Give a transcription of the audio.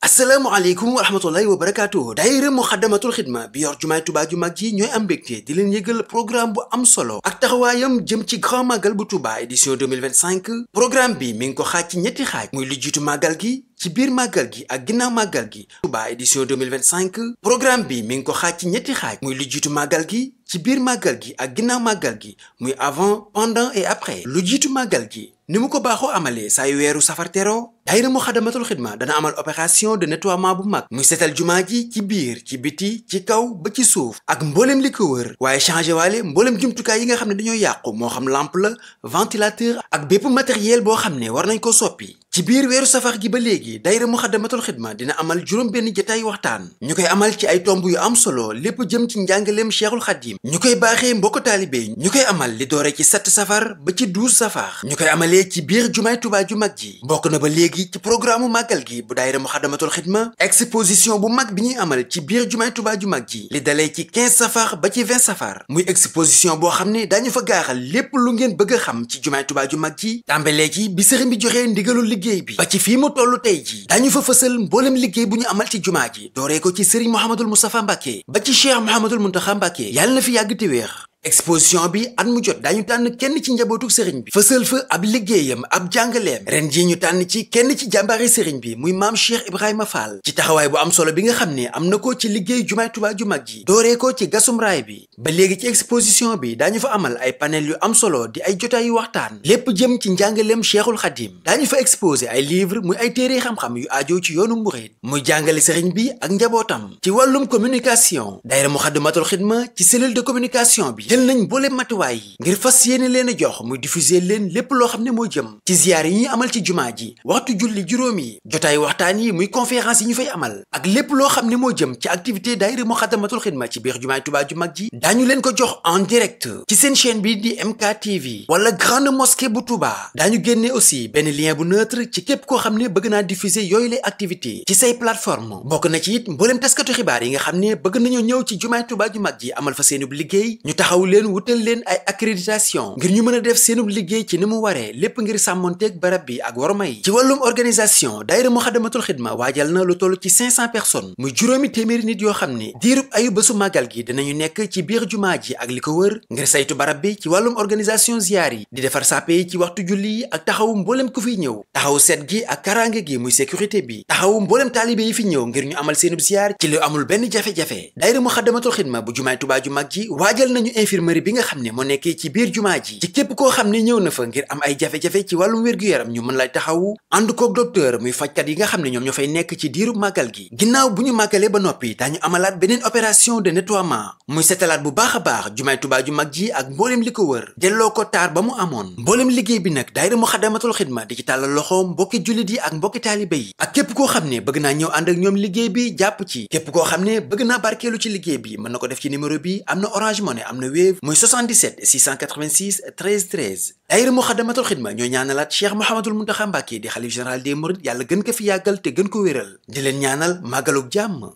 asalaamaaleykum wa rahmatullahi wa barakaatu. daayira Muxaddamatul Xidma bi yor jumaay Tuubaa ju mag ji ñooy am mbégte di leen yëgal programme bu am solo ak taxawaayam jëm ci grand magal bu Touba édition 2025. programme bi mi ngi ko xaaj ci ñetti xaaj muy lu jiitu màggal gi, ci biir màggal gi ak ginnaaw màggal gi. Touba édition 2025. programme bi mi ngi ko xaaj ci ñetti xaaj muy lu jiitu màggal gi, ci biir màggal gi ak ginnaaw màggal gi muy avant, pendant et après. lu jiitu màggal gi ni mu ko baaxoo amalee saa yu weeru safar teroo, daayira Muxaddamatul Xidma dana amal opération de nettoiement bu mag muy setal jumaa ji ci biir, ci biti, ci kaw ba ci suuf ak mboolem li ko wër, waaye changé waale mboolem jumtukaay yi nga xam ne dañoo yàqu, moo xam lampe la, ventilateur ak bépp matériel boo xam ne war nañ ko soppi. ci biir weeru safar gi ba léegi daayira Muxaddamatul Xidma dina amal juróom benn jotaay waxtaan ñu koy amal ci ay tomb yu am solo, lépp jëm ci njàngaleem Cheikhul Khadim ñu koy baaxee mbokk taalibe ñu koy amal li doore ci 7 safar ba ci 12 safar ñu koy amalee ci biir jumaay Tuubaa ju mag ji. bokk na ba léegi ci programme màggal gi bu daayira Muxaddamatul Xidma exposition bu mag bi ñuy amal ci biir jumaay Tuubaa ju mag ji li dalee ci 15 safar ba ci 20 safar muy exposition boo xam ne daañu fa gaaxal lépp lu ngeen bëgg a xam ci jumaay Tuubaa ju mag ji, tàmbalee ci bi sëriñ bi joxee ndigalul liggéey bi ba ci fii mu tollu tey ji. dañu fa fësal mboolem liggéey bu ñu amal ci jumaa ji dooree ko ci sëriñ Mouhamadul Moustapha Mbàkke ba ci Cheikh Mouhamadul Muntaxa Mbàkke yàlla na fi yàgg te wéex. exposition bi at mu jot dañu tànn kenn ci njabootu sëriñ bi fësal fa ab liggéeyam, ab jàngaleem. ren jii ñu tànn ci kenn ci jàmbaari sëriñ bi muy maam Cheikh Ibrahima Fall ci taxawaay bu am solo bi nga xam ne am na ko ci liggéey jumaay Tuubaa ju mag ji dooree ko ci gasum raay bi. ba léegi ci exposition bi daañu fa amal ay panel yu am solo di ay jotaay yu waxtaan lépp jëm ci njàngaleem Cheikhul Khadim. daañu fa exposé ay livre muy ay téere xam-xam yu aajo ci yoonu murid muy jàngale sëriñ bi ak njabootam. ci wàllum communication daayira Muxaddamatul Xidma ci cellule de communication bi jël nañ boole matuwaay yi ngir fas yéene leen a jox muy diffuser leen lépp loo xam ne moo jëm ci ziyaar yi ñuy amal ci jumaa ji, waxtu julli juróom yi, jotaay waxtaan yi muy conférence yi ñu fay amal ak lépp loo xam ne moo jëm ci activité daayira Muxaddamatul Xidma ci biir jumaay Tuubaa ju mag ji daañu leen ko jox en direct ci seen chaîne bi di MKTV wala grande mosquée bu Touba. daañu génne aussi benn lien bu neutre ci képp koo xam ne bëgg naa diffuser yooyu lay activité ci say plateforme. bokk na ci it mbooleem taskatu xibaar yi nga xam ne bëgg nañoo ñëw ci jumaay Tuubaa ju mag ji amal fa seenub liggéey ñu taxaw leen wutal leen ay accréditation ngir ñu mën a def seenub liggéey ci ni mu waree, lépp ngir sàmmonteeg barab bi ak worma yi. ci wàllum organisation daayira Muxaddamatul Xidma waajal na lu toll ci 500 personnes muy juróomi téeméeri nit yoo xam ne diirub ayu bésu màggal gi dinañu nekk ci biir jumaa ji ak li ko wër ngir saytu barab bi ci wàllum organisation ziyaar yi, di defar sàppe yi ci waxtu julli yi ak taxawu mboolem ku fiy ñëw, taxawu set gi ak karange gi muy sécurité bi, taxawu mboolem taalibe yi fi ñëw ngir ñu amal seenub ziyaar ci lu amul benn jafe-jafe. daayira Muxaddamatul Xidma bu jumaay Tuubaa ju mag ji waajal nañu infirmerie bi nga xam ne moo nekkee ci biir jumaa ji ci képp koo xam ne ñëw na fa ngir am ay jafe-jafe ci wàllum wér-gu-yaram ñu mën lay taxawu ànd koog docteur muy fajkat yi nga xam ne ñoom ñoo fay nekk ci diiru màggal gi. ginnaaw bu ñu màggalee ba noppi daañu amalaat beneen opération de nettoiement muy setalaat bu baax a baax jumaay Tuubaa ju mag ji ak mboolem li ko wër delloo ko taar ba mu amoon. mboolem liggéey bi nag daayira Muxaddamatul Xidma di ci tàllal loxoom mbokki jullit yi ak mbokki taalibe yi ak képp koo xam ne bëgg naa ñëw ànd ak ñoom liggéey bi jàpp ci. képp koo xam ne bëgg naa barkeelu ci liggéey bi mën na ko def ci numéro bi, am na Orange Money, am na Wave muy 77 686 13 13. daayira Muxaddamatul Xidma ñoo ñaanalaat Cheikh Mouhamadul Muntaxa Mbàkke di xalif général des mourides yàlla gën ko fi yàggal te gën ko wéral di leen ñaanal màggalug jàmm.